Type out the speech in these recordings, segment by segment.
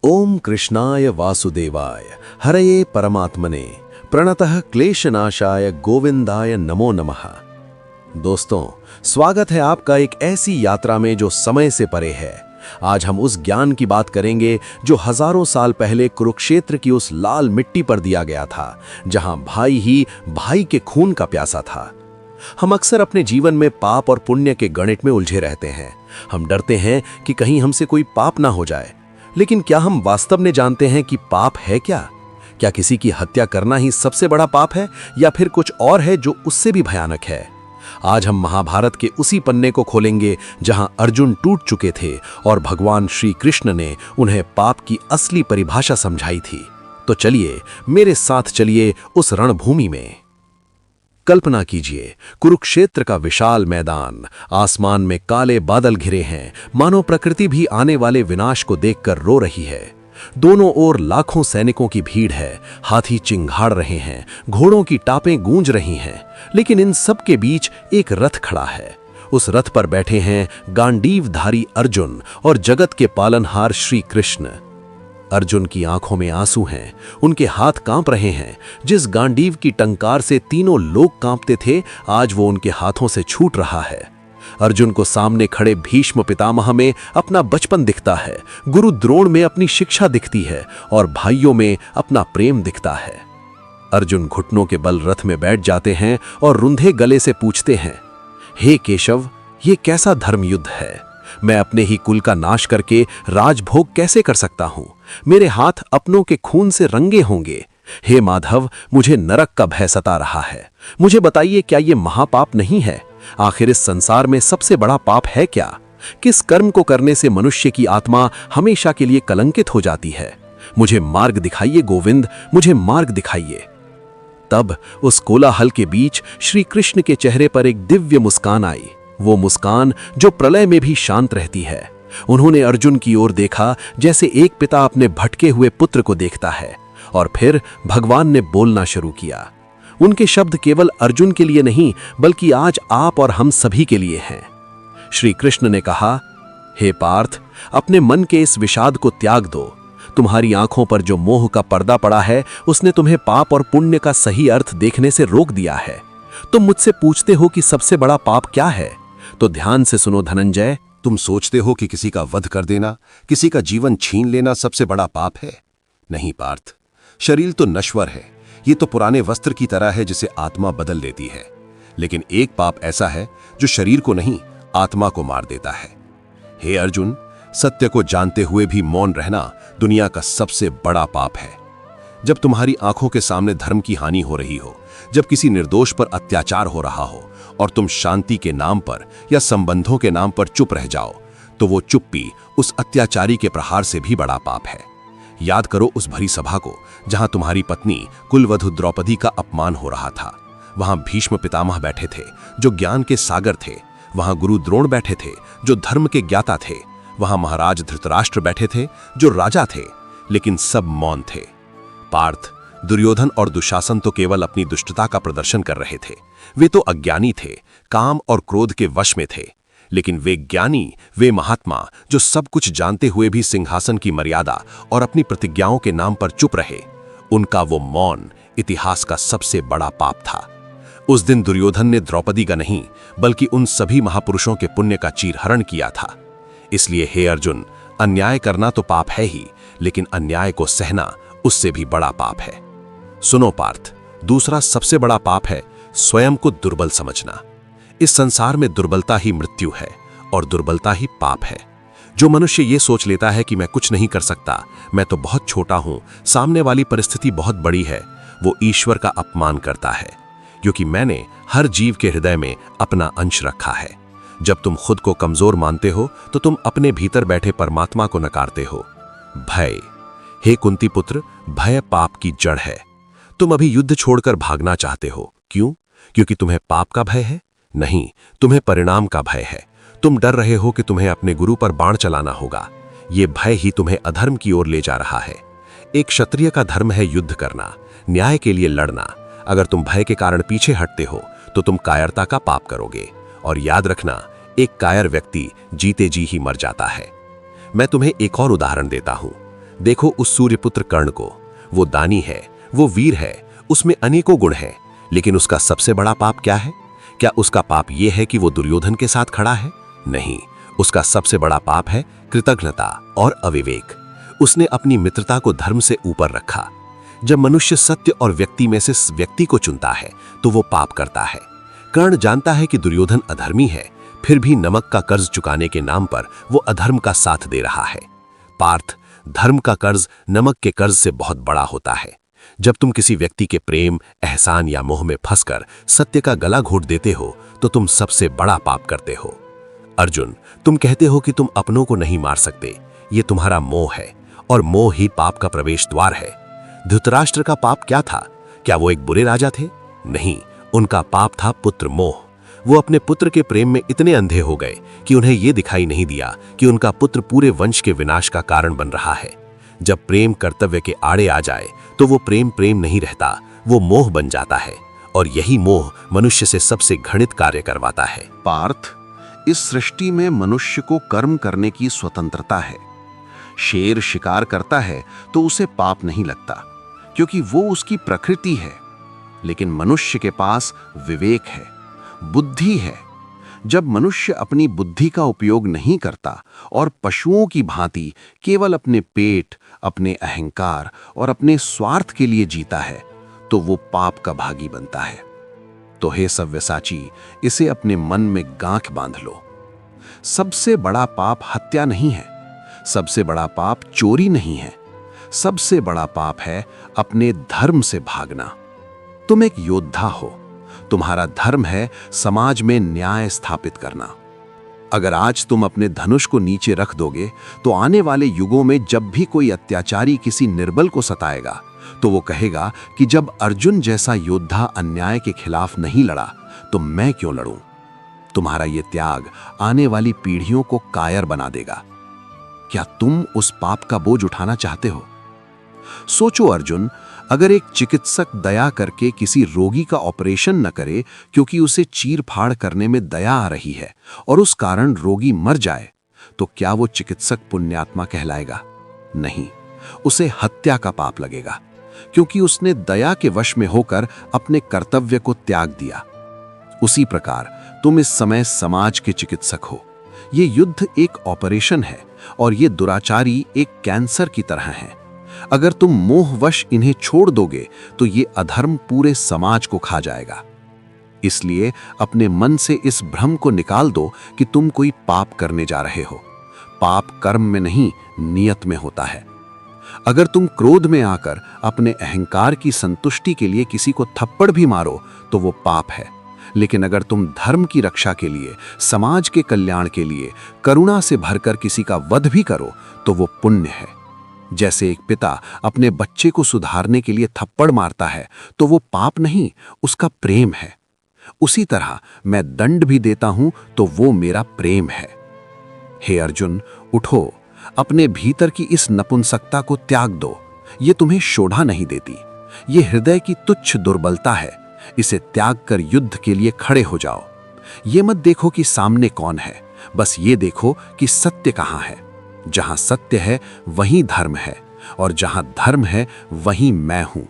ओम कृष्णाय वासुदेवाय हरये परमात्मने प्रणतः क्लेशनाशाय गोविंदाय नमो नमः। दोस्तों, स्वागत है आपका एक ऐसी यात्रा में जो समय से परे है। आज हम उस ज्ञान की बात करेंगे जो हजारों साल पहले कुरुक्षेत्र की उस लाल मिट्टी पर दिया गया था, जहां भाई ही भाई के खून का प्यासा था। हम अक्सर अपने जीवन में पाप और पुण्य के गणित में उलझे रहते हैं। हम डरते हैं कि कहीं हमसे कोई पाप ना हो जाए, लेकिन क्या हम वास्तव में जानते हैं कि पाप है क्या? क्या किसी की हत्या करना ही सबसे बड़ा पाप है, या फिर कुछ और है जो उससे भी भयानक है? आज हम महाभारत के उसी पन्ने को खोलेंगे जहां अर्जुन टूट चुके थे और भगवान श्री कृष्ण ने उन्हें पाप की असली परिभाषा समझाई थी। तो चलिए मेरे साथ चलिए उस रणभूमि में। कल्पना कीजिए, कुरुक्षेत्र का विशाल मैदान, आसमान में काले बादल घिरे हैं, मानो प्रकृति भी आने वाले विनाश को देखकर रो रही है। दोनों ओर लाखों सैनिकों की भीड़ है, हाथी चिंघाड़ रहे हैं, घोड़ों की टापें गूंज रही हैं, लेकिन इन सब के बीच एक रथ खड़ा है। उस रथ पर बैठे हैं गांडीवधारी अर्जुन और जगत के पालनहार श्री कृष्ण। अर्जुन की आंखों में आंसू हैं, उनके हाथ कांप रहे हैं। जिस गांडीव की टंकार से तीनों लोग कांपते थे, आज वो उनके हाथों से छूट रहा है। अर्जुन को सामने खड़े भीष्म पितामह में अपना बचपन दिखता है, गुरु द्रोण में अपनी शिक्षा दिखती है और भाइयों में अपना प्रेम दिखता है। अर्जुन घुटनों के बल रथ में बैठ जाते हैं और रुंधे गले से पूछते हैं, हे केशव, ये कैसा धर्म युद्ध है? मैं अपने ही कुल का नाश करके राजभोग कैसे कर सकता हूं? मेरे हाथ अपनों के खून से रंगे होंगे। हे माधव, मुझे नरक का भय सता रहा है। मुझे बताइए, क्या ये महापाप नहीं है? आखिर इस संसार में सबसे बड़ा पाप है क्या? किस कर्म को करने से मनुष्य की आत्मा हमेशा के लिए कलंकित हो जाती है? मुझे मार्ग दिखाइए गोविंद, मुझे मार्ग दिखाइए। तब उस कोलाहल के बीच श्री कृष्ण के चेहरे पर एक दिव्य मुस्कान आई, वो मुस्कान जो प्रलय में भी शांत रहती है। उन्होंने अर्जुन की ओर देखा जैसे एक पिता अपने भटके हुए पुत्र को देखता है, और फिर भगवान ने बोलना शुरू किया। उनके शब्द केवल अर्जुन के लिए नहीं, बल्कि आज आप और हम सभी के लिए हैं। श्री कृष्ण ने कहा, हे पार्थ, अपने मन के इस विषाद को त्याग दो। तुम्हारी आंखों पर जो मोह का पर्दा पड़ा है, उसने तुम्हें पाप और पुण्य का सही अर्थ देखने से रोक दिया है। तुम मुझसे पूछते हो कि सबसे बड़ा पाप क्या है? तो ध्यान से सुनो धनंजय। तुम सोचते हो कि किसी का वध कर देना, किसी का जीवन छीन लेना सबसे बड़ा पाप है? नहीं पार्थ, शरीर तो नश्वर है, ये तो पुराने वस्त्र की तरह है जिसे आत्मा बदल लेती है। लेकिन एक पाप ऐसा है जो शरीर को नहीं, आत्मा को मार देता है। हे अर्जुन, सत्य को जानते हुए भी मौन रहना दुनिया का सबसे बड़ा पाप है। जब तुम्हारी आंखों के सामने धर्म की हानि हो रही हो, जब किसी निर्दोष पर अत्याचार हो रहा हो, और तुम शांति के नाम पर या संबंधों के नाम पर चुप रह जाओ, तो वो चुप्पी उस अत्याचारी के प्रहार से भी बड़ा पाप है। याद करो उस भरी सभा को जहां तुम्हारी पत्नी कुलवधु द्रौपदी का अपमान हो रहा था। वहां भीष्म पितामह बैठे थे जो ज्ञान के सागर थे। वहां गुरु द्रोण बैठे थे जो धर्म के ज्ञाता थे। वहां महाराज धृतराष्ट्र बैठे थे जो राजा थे, लेकिन सब मौन थे। पार्थ, दुर्योधन और दुशासन तो केवल अपनी दुष्टता का प्रदर्शन कर रहे थे। वे तो अज्ञानी थे, काम और क्रोध के वश में थे। लेकिन वे ज्ञानी, वे महात्मा जो सब कुछ जानते हुए भी सिंहासन की मर्यादा और अपनी प्रतिज्ञाओं के नाम पर चुप रहे, उनका वो मौन इतिहास का सबसे बड़ा पाप था। उस दिन दुर्योधन ने द्रौपदी का नहीं, बल्कि उन सभी महापुरुषों के पुण्य का चीरहरण किया था। इसलिए हे अर्जुन, अन्याय करना तो पाप है ही, लेकिन अन्याय को सहना उससे भी बड़ा पाप है। सुनो पार्थ, दूसरा सबसे बड़ा पाप है स्वयं को दुर्बल समझना। इस संसार में दुर्बलता ही मृत्यु है और दुर्बलता ही पाप है। जो मनुष्य ये सोच लेता है कि मैं कुछ नहीं कर सकता, मैं तो बहुत छोटा हूं, सामने वाली परिस्थिति बहुत बड़ी है, वो ईश्वर का अपमान करता है, क्योंकि मैंने हर जीव के हृदय में अपना अंश रखा है। जब तुम खुद को कमजोर मानते हो तो तुम अपने भीतर बैठे परमात्मा को नकारते हो। भय, हे कुंती पुत्र, भय पाप की जड़ है। तुम अभी युद्ध छोड़कर भागना चाहते हो, क्यों? क्योंकि तुम्हें पाप का भय है? नहीं, तुम्हें परिणाम का भय है। तुम डर रहे हो कि तुम्हें अपने गुरु पर बाण चलाना होगा। ये भय ही तुम्हें अधर्म की ओर ले जा रहा है। एक क्षत्रिय का धर्म है युद्ध करना, न्याय के लिए लड़ना। अगर तुम भय के कारण पीछे हटते हो तो तुम कायरता का पाप करोगे। और याद रखना, एक कायर व्यक्ति जीते जी ही मर जाता है। मैं तुम्हें एक और उदाहरण देता हूं। देखो उस सूर्यपुत्र कर्ण को, वो दानी है, वो वीर है, उसमें अनेकों गुण हैं, लेकिन उसका सबसे बड़ा पाप क्या है? क्या उसका पाप यह है कि वो दुर्योधन के साथ खड़ा है? नहीं, उसका सबसे बड़ा पाप है कृतज्ञता और अविवेक। उसने अपनी मित्रता को धर्म से ऊपर रखा। जब मनुष्य सत्य और व्यक्ति में से व्यक्ति को चुनता है तो वो पाप करता है। कर्ण जानता है कि दुर्योधन अधर्मी है, फिर भी नमक का कर्ज चुकाने के नाम पर वो अधर्म का साथ दे रहा है। पार्थ, धर्म का कर्ज नमक के कर्ज से बहुत बड़ा होता है। जब तुम किसी व्यक्ति के प्रेम, एहसान या मोह में फंसकर सत्य का गला घोट देते हो तो तुम सबसे बड़ा पाप करते हो। अर्जुन, तुम कहते हो कि तुम अपनों को नहीं मार सकते, ये तुम्हारा मोह है, और मोह ही पाप का प्रवेश द्वार है। धृतराष्ट्र का पाप क्या था? क्या वो एक बुरे राजा थे? नहीं, उनका पाप था पुत्र मोह। वो अपने पुत्र के प्रेम में इतने अंधे हो गए कि उन्हें यह दिखाई नहीं दिया कि उनका पुत्र पूरे वंश के विनाश का कारण बन रहा है। जब प्रेम कर्तव्य के आड़े आ जाए तो वो प्रेम प्रेम नहीं रहता, वो मोह बन जाता है, और यही मोह मनुष्य से सबसे घृणित कार्य करवाता है। पार्थ, इस सृष्टि में मनुष्य को कर्म करने की स्वतंत्रता है। शेर शिकार करता है तो उसे पाप नहीं लगता, क्योंकि वो उसकी प्रकृति है। लेकिन मनुष्य के पास विवेक है, बुद्धि है। जब मनुष्य अपनी बुद्धि का उपयोग नहीं करता और पशुओं की भांति केवल अपने पेट, अपने अहंकार और अपने स्वार्थ के लिए जीता है, तो वो पाप का भागी बनता है। तो हे सव्यसाची, इसे अपने मन में गांठ बांध लो। सबसे बड़ा पाप हत्या नहीं है, सबसे बड़ा पाप चोरी नहीं है, सबसे बड़ा पाप है अपने धर्म से भागना। तुम एक योद्धा हो, तुम्हारा धर्म है समाज में न्याय स्थापित करना। अगर आज तुम अपने धनुष को नीचे रख दोगे तो आने वाले युगों में जब भी कोई अत्याचारी किसी निर्बल को सताएगा तो वो कहेगा कि जब अर्जुन जैसा योद्धा अन्याय के खिलाफ नहीं लड़ा तो मैं क्यों लड़ूं। तुम्हारा ये त्याग आने वाली पीढ़ियों को कायर बना देगा। क्या तुम उस पाप का बोझ उठाना चाहते हो? सोचो अर्जुन, अगर एक चिकित्सक दया करके किसी रोगी का ऑपरेशन न करे क्योंकि उसे चीर फाड़ करने में दया आ रही है और उस कारण रोगी मर जाए, तो क्या वो चिकित्सक पुण्यात्मा कहलाएगा? नहीं, उसे हत्या का पाप लगेगा, क्योंकि उसने दया के वश में होकर अपने कर्तव्य को त्याग दिया। उसी प्रकार तुम इस समय समाज के चिकित्सक हो। ये युद्ध एक ऑपरेशन है और ये दुराचारी एक कैंसर की तरह हैं। अगर तुम मोहवश इन्हें छोड़ दोगे तो ये अधर्म पूरे समाज को खा जाएगा। इसलिए अपने मन से इस भ्रम को निकाल दो कि तुम कोई पाप करने जा रहे हो। पाप कर्म में नहीं, नियत में होता है। अगर तुम क्रोध में आकर अपने अहंकार की संतुष्टि के लिए किसी को थप्पड़ भी मारो तो वो पाप है। लेकिन अगर तुम धर्म की रक्षा के लिए, समाज के कल्याण के लिए करुणा से भरकर किसी का वध भी करो तो वो पुण्य है। जैसे एक पिता अपने बच्चे को सुधारने के लिए थप्पड़ मारता है तो वो पाप नहीं, उसका प्रेम है। उसी तरह मैं दंड भी देता हूं तो वो मेरा प्रेम है। हे अर्जुन, उठो, अपने भीतर की इस नपुंसकता को त्याग दो। ये तुम्हें शोभा नहीं देती, ये हृदय की तुच्छ दुर्बलता है। इसे त्याग कर युद्ध के लिए खड़े हो जाओ। ये मत देखो कि सामने कौन है, बस ये देखो कि सत्य कहाँ है। जहां सत्य है वहीं धर्म है, और जहां धर्म है वहीं मैं हूं।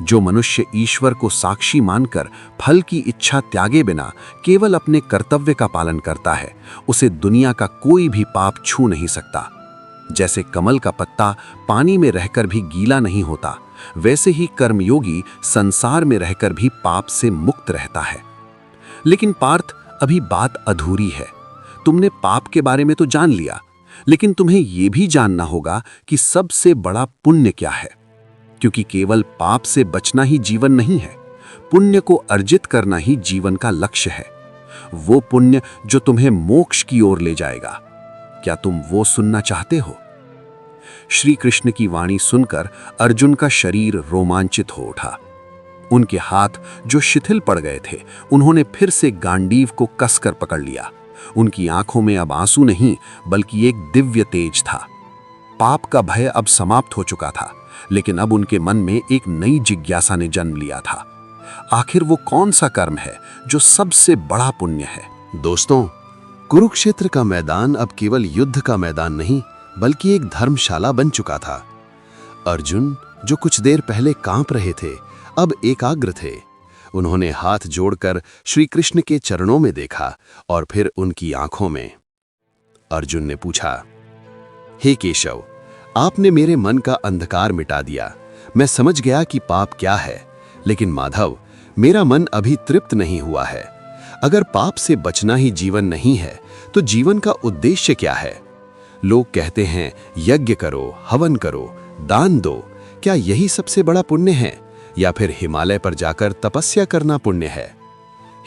जो मनुष्य ईश्वर को साक्षी मानकर फल की इच्छा त्यागे बिना केवल अपने कर्तव्य का पालन करता है, उसे दुनिया का कोई भी पाप छू नहीं सकता। जैसे कमल का पत्ता पानी में रहकर भी गीला नहीं होता, वैसे ही कर्मयोगी संसार में रहकर भी पाप से मुक्त रहता है। लेकिन पार्थ, अभी बात अधूरी है। तुमने पाप के बारे में तो जान लिया, लेकिन तुम्हें यह भी जानना होगा कि सबसे बड़ा पुण्य क्या है। क्योंकि केवल पाप से बचना ही जीवन नहीं है, पुण्य को अर्जित करना ही जीवन का लक्ष्य है। वो पुण्य जो तुम्हें मोक्ष की ओर ले जाएगा। क्या तुम वो सुनना चाहते हो? श्री कृष्ण की वाणी सुनकर अर्जुन का शरीर रोमांचित हो उठा। उनके हाथ जो शिथिल पड़ गए थे, उन्होंने फिर से गांडीव को कसकर पकड़ लिया। उनकी आंखों में अब आंसू नहीं, बल्कि एक दिव्य तेज था। पाप का भय अब समाप्त हो चुका था, लेकिन अब उनके मन में एक नई जिज्ञासा ने जन्म लिया था। आखिर वो कौन सा कर्म है जो सबसे बड़ा पुण्य है? दोस्तों, कुरुक्षेत्र का मैदान अब केवल युद्ध का मैदान नहीं, बल्कि एक धर्मशाला बन चुका था। अर्जुन, जो कुछ देर पहले कांप रहे थे, अब एकाग्र थे। उन्होंने हाथ जोड़कर श्री कृष्ण के चरणों में देखा और फिर उनकी आंखों में। अर्जुन ने पूछा, हे केशव, आपने मेरे मन का अंधकार मिटा दिया। मैं समझ गया कि पाप क्या है, लेकिन माधव, मेरा मन अभी तृप्त नहीं हुआ है। अगर पाप से बचना ही जीवन नहीं है, तो जीवन का उद्देश्य क्या है? लोग कहते हैं यज्ञ करो, हवन करो, दान दो। क्या यही सबसे बड़ा पुण्य है, या फिर हिमालय पर जाकर तपस्या करना पुण्य है?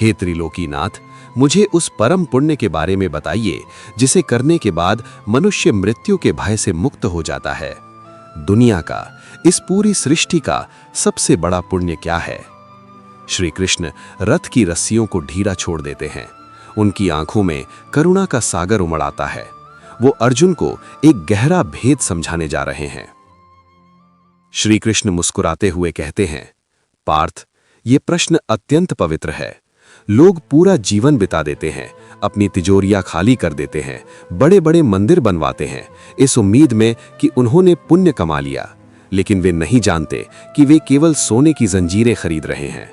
हे त्रिलोकीनाथ, मुझे उस परम पुण्य के बारे में बताइए जिसे करने के बाद मनुष्य मृत्यु के भय से मुक्त हो जाता है। दुनिया का, इस पूरी सृष्टि का सबसे बड़ा पुण्य क्या है? श्री कृष्ण रथ की रस्सियों को ढीला छोड़ देते हैं। उनकी आंखों में करुणा का सागर उमड़ आता है। वो अर्जुन को एक गहरा भेद समझाने जा रहे हैं। श्री कृष्ण मुस्कुराते हुए कहते हैं, पार्थ, ये प्रश्न अत्यंत पवित्र है। लोग पूरा जीवन बिता देते हैं, अपनी तिजोरियां खाली कर देते हैं, बड़े बड़े मंदिर बनवाते हैं, इस उम्मीद में कि उन्होंने पुण्य कमा लिया। लेकिन वे नहीं जानते कि वे केवल सोने की जंजीरें खरीद रहे हैं।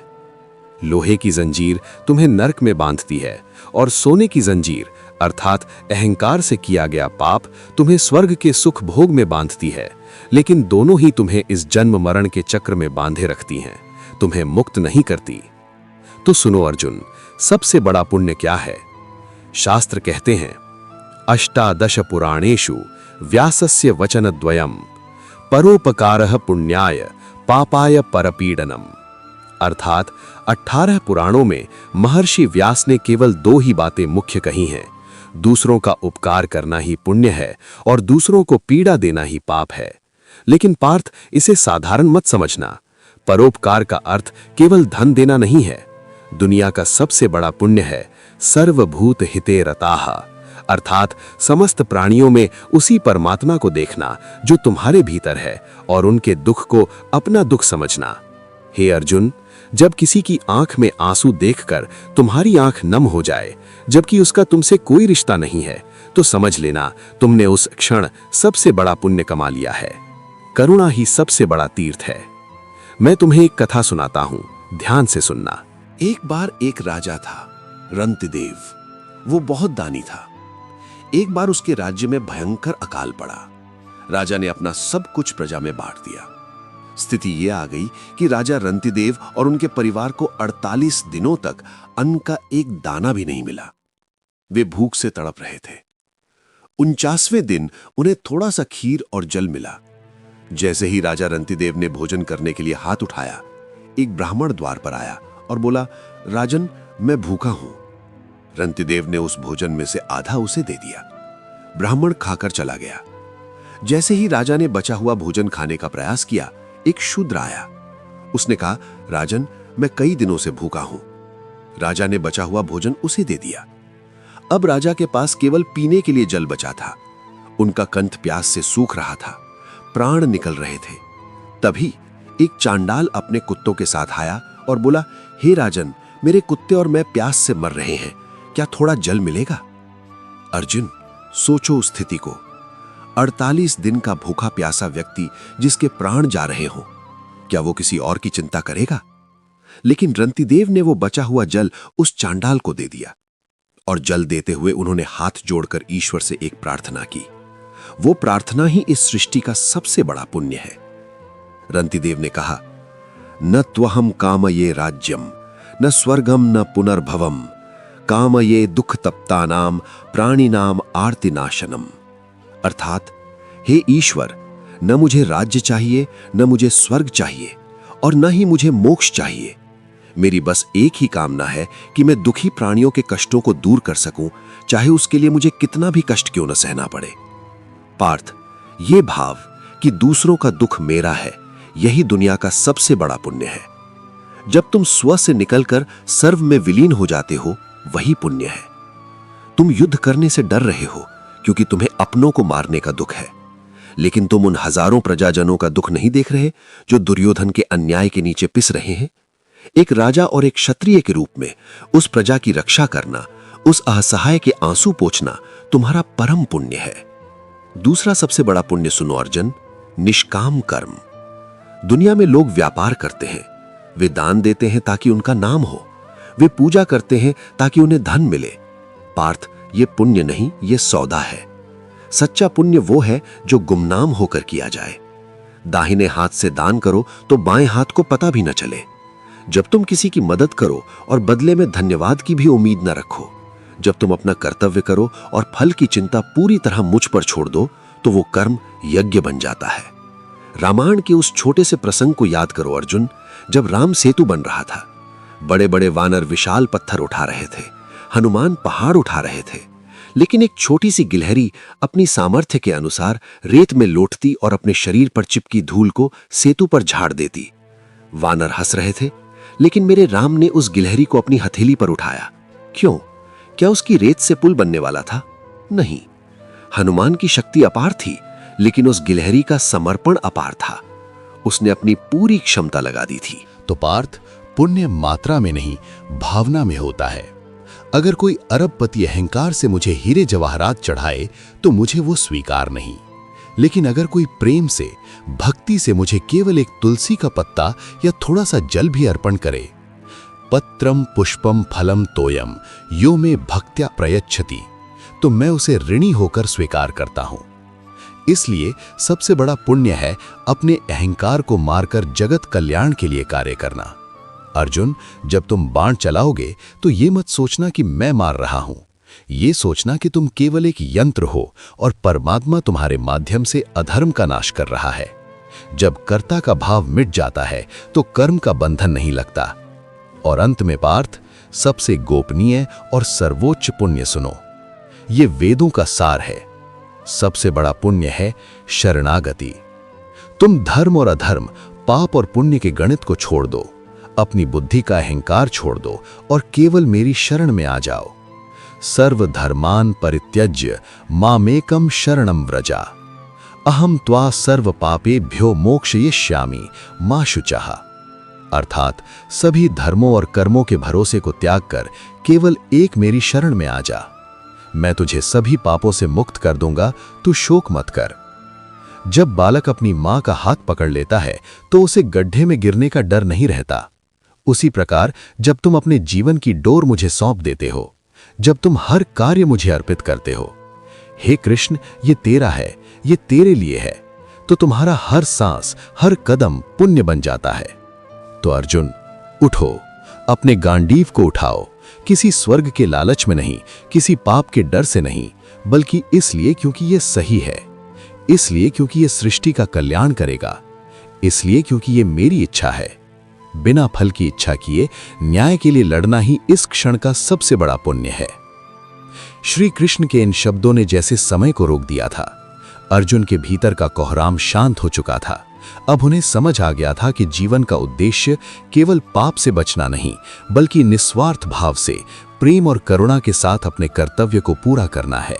लोहे की जंजीर तुम्हें नरक में बांधती है, और सोने की जंजीर अर्थात अहंकार से किया गया पाप तुम्हें स्वर्ग के सुख भोग में बांधती है। लेकिन दोनों ही तुम्हें इस जन्म मरण के चक्र में बांधे रखती हैं, तुम्हें मुक्त नहीं करती। तो सुनो अर्जुन, सबसे बड़ा पुण्य क्या है? शास्त्र कहते हैं, अष्टादश पुराणेषु व्यासस्य वचनद्वयम् परोपकारः पुण्याय पापाय परपीडनम। अर्थात 18 पुराणों में महर्षि व्यास ने केवल 2 ही बातें मुख्य कही हैं। दूसरों का उपकार करना ही पुण्य है और दूसरों को पीड़ा देना ही पाप है। लेकिन पार्थ, इसे साधारण मत समझना। परोपकार का अर्थ केवल धन देना नहीं है। दुनिया का सबसे बड़ा पुण्य है सर्वभूत हिते रताः, अर्थात समस्त प्राणियों में उसी परमात्मा को देखना जो तुम्हारे भीतर है और उनके दुख को अपना दुख समझना। हे अर्जुन, जब किसी की आंख में आंसू देखकर तुम्हारी आंख नम हो जाए, जबकि उसका तुमसे कोई रिश्ता नहीं है, तो समझ लेना तुमने उस क्षण सबसे बड़ा पुण्य कमा लिया है। करुणा ही सबसे बड़ा तीर्थ है। मैं तुम्हें एक कथा सुनाता हूं, ध्यान से सुनना। एक बार एक राजा था, रंतिदेव। वो बहुत दानी था। एक बार उसके राज्य में भयंकर अकाल पड़ा। राजा ने अपना सब कुछ प्रजा में बांट दिया। स्थिति यह आ गई कि राजा रंतिदेव और उनके परिवार को 48 दिनों तक अन्न का एक दाना भी नहीं मिला। वे भूख से तड़प रहे थे। 49वें दिन उन्हें थोड़ा सा खीर और जल मिला। जैसे ही राजा रंतिदेव ने भोजन करने के लिए हाथ उठाया, एक ब्राह्मण द्वार पर आया और बोला, राजन, मैं भूखा हूं। रंतिदेव ने उस भोजन में से आधा उसे दे दिया। ब्राह्मण खाकर चला गया। जैसे ही राजा ने बचा हुआ भोजन खाने का प्रयास किया, एक शूद्र आया। उसने कहा, राजन, मैं कई दिनों से भूखा हूं। राजा ने बचा हुआ भोजन उसे दे दिया। अब राजा के पास केवल पीने के लिए जल बचा था। उनका कंठ प्यास से सूख रहा था, प्राण निकल रहे थे। तभी एक चांडाल अपने कुत्तों के साथ आया और बोला, हे राजन, मेरे कुत्ते और मैं प्यास से मर रहे हैं, क्या थोड़ा जल मिलेगा? अर्जुन, सोचो उस स्थिति को। 48 दिन का भूखा प्यासा व्यक्ति जिसके प्राण जा रहे हों, क्या वो किसी और की चिंता करेगा? लेकिन रंतिदेव ने वो बचा हुआ जल उस चांडाल को दे दिया, और जल देते हुए उन्होंने हाथ जोड़कर ईश्वर से एक प्रार्थना की। वो प्रार्थना ही इस सृष्टि का सबसे बड़ा पुण्य है। रंतिदेव ने कहा, न त्वहम कामये राज्यम न स्वर्गम न पुनर्भवम कामये दुख तप्तानाम प्राणिनाम आर्तिनाशनम। अर्थात, हे ईश्वर, न मुझे राज्य चाहिए, न मुझे स्वर्ग चाहिए, और न ही मुझे मोक्ष चाहिए। मेरी बस एक ही कामना है कि मैं दुखी प्राणियों के कष्टों को दूर कर सकूं, चाहे उसके लिए मुझे कितना भी कष्ट क्यों न सहना पड़े। पार्थ, ये भाव कि दूसरों का दुख मेरा है, यही दुनिया का सबसे बड़ा पुण्य है। जब तुम स्व से निकलकर सर्व में विलीन हो जाते हो, वही पुण्य है। तुम युद्ध करने से डर रहे हो क्योंकि तुम्हें अपनों को मारने का दुख है, लेकिन तुम उन हजारों प्रजाजनों का दुख नहीं देख रहे जो दुर्योधन के अन्याय के नीचे पिस रहे हैं। एक राजा और एक क्षत्रिय के रूप में उस प्रजा की रक्षा करना, उस असहाय के आंसू पोंछना तुम्हारा परम पुण्य है। दूसरा सबसे बड़ा पुण्य सुनो अर्जुन, निष्काम कर्म। दुनिया में लोग व्यापार करते हैं, वे दान देते हैं ताकि उनका नाम हो, वे पूजा करते हैं ताकि उन्हें धन मिले। पार्थ, ये पुण्य नहीं, ये सौदा है। सच्चा पुण्य वो है जो गुमनाम होकर किया जाए। दाहिने हाथ से दान करो तो बाएं हाथ को पता भी न चले। जब तुम किसी की मदद करो और बदले में धन्यवाद की भी उम्मीद न रखो, जब तुम अपना कर्तव्य करो और फल की चिंता पूरी तरह मुझ पर छोड़ दो, तो वो कर्म यज्ञ बन जाता है। रामायण के उस छोटे से प्रसंग को याद करो अर्जुन, जब राम सेतु बन रहा था। बड़े बड़े वानर विशाल पत्थर उठा रहे थे, हनुमान पहाड़ उठा रहे थे, लेकिन एक छोटी सी गिलहरी अपनी सामर्थ्य के अनुसार रेत में लौटती और अपने शरीर पर चिपकी धूल को सेतु पर झाड़ देती। वानर हंस रहे थे, लेकिन मेरे राम ने उस गिलहरी को अपनी हथेली पर उठाया। क्यों? क्या उसकी रेत से पुल बनने वाला था? नहीं। हनुमान की शक्ति अपार थी, लेकिन उस गिलहरी का समर्पण अपार था। उसने अपनी पूरी क्षमता लगा दी थी। तो पार्थ, पुण्य मात्रा में नहीं, भावना में होता है। अगर कोई अरबपति अहंकार से मुझे हीरे जवाहरात चढ़ाए तो मुझे वो स्वीकार नहीं, लेकिन अगर कोई प्रेम से, भक्ति से मुझे केवल एक तुलसी का पत्ता या थोड़ा सा जल भी अर्पण करे, पत्रम पुष्पम फलम तोयम यो में भक्त्या प्रयच्छति, तो मैं उसे ऋणी होकर स्वीकार करता हूं। इसलिए सबसे बड़ा पुण्य है अपने अहंकार को मारकर जगत कल्याण के लिए कार्य करना। अर्जुन, जब तुम बाण चलाओगे तो ये मत सोचना कि मैं मार रहा हूं, ये सोचना कि तुम केवल एक यंत्र हो और परमात्मा तुम्हारे माध्यम से अधर्म का नाश कर रहा है। जब कर्ता का भाव मिट जाता है तो कर्म का बंधन नहीं लगता। और अंत में पार्थ, सबसे गोपनीय और सर्वोच्च पुण्य सुनो, ये वेदों का सार है। सबसे बड़ा पुण्य है शरणागति। तुम धर्म और अधर्म, पाप और पुण्य के गणित को छोड़ दो, अपनी बुद्धि का अहंकार छोड़ दो और केवल मेरी शरण में आ जाओ। सर्वधर्मान परित्यज्य मामेकम शरणम व्रजा, अहम त्वा सर्व पापेभ्यो मोक्षयिष्यामि मा शुचः। अर्थात सभी धर्मों और कर्मों के भरोसे को त्याग कर केवल एक मेरी शरण में आ जा, मैं तुझे सभी पापों से मुक्त कर दूंगा, तू शोक मत कर। जब बालक अपनी मां का हाथ पकड़ लेता है तो उसे गड्ढे में गिरने का डर नहीं रहता। उसी प्रकार जब तुम अपने जीवन की डोर मुझे सौंप देते हो, जब तुम हर कार्य मुझे अर्पित करते हो, हे कृष्ण, ये तेरा है, ये तेरे लिए है, तो तुम्हारा हर सांस, हर कदम पुण्य बन जाता है। तो अर्जुन, उठो, अपने गांडीव को उठाओ, किसी स्वर्ग के लालच में नहीं, किसी पाप के डर से नहीं, बल्कि इसलिए क्योंकि ये सही है, इसलिए क्योंकि ये सृष्टि का कल्याण करेगा, इसलिए क्योंकि ये मेरी इच्छा है। बिना फल की इच्छा किए न्याय के लिए लड़ना ही इस क्षण का सबसे बड़ा पुण्य है। श्री कृष्ण के इन शब्दों ने जैसे समय को रोक दिया था। अर्जुन के भीतर का कोहराम शांत हो चुका था। अब उन्हें समझ आ गया था कि जीवन का उद्देश्य केवल पाप से बचना नहीं, बल्कि निस्वार्थ भाव से, प्रेम और करुणा के साथ अपने कर्तव्य को पूरा करना है।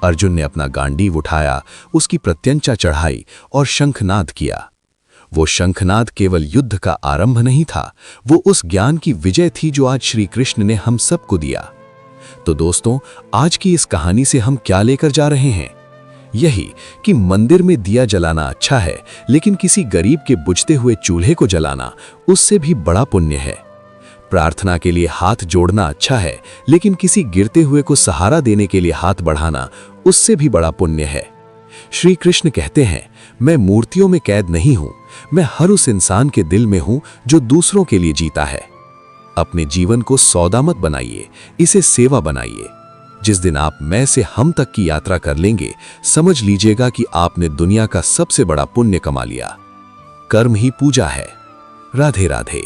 अर्जुन ने अपना गांडीव उठाया, उसकी प्रत्यंचा चढ़ाई और शंखनाद किया। वो शंखनाद केवल युद्ध का आरंभ नहीं था, वो उस ज्ञान की विजय थी जो आज श्री कृष्ण ने हम सबको दिया। तो दोस्तों, आज की इस कहानी से हम क्या लेकर जा रहे हैं? यही कि मंदिर में दिया जलाना अच्छा है, लेकिन किसी गरीब के बुझते हुए चूल्हे को जलाना उससे भी बड़ा पुण्य है। प्रार्थना के लिए हाथ जोड़ना अच्छा है, लेकिन किसी गिरते हुए को सहारा देने के लिए हाथ बढ़ाना उससे भी बड़ा पुण्य है। श्री कृष्ण कहते हैं, मैं मूर्तियों में कैद नहीं हूं, मैं हर उस इंसान के दिल में हूं जो दूसरों के लिए जीता है। अपने जीवन को सौदा मत बनाइए, इसे सेवा बनाइए। जिस दिन आप मैं से हम तक की यात्रा कर लेंगे, समझ लीजिएगा कि आपने दुनिया का सबसे बड़ा पुण्य कमा लिया। कर्म ही पूजा है। राधे राधे।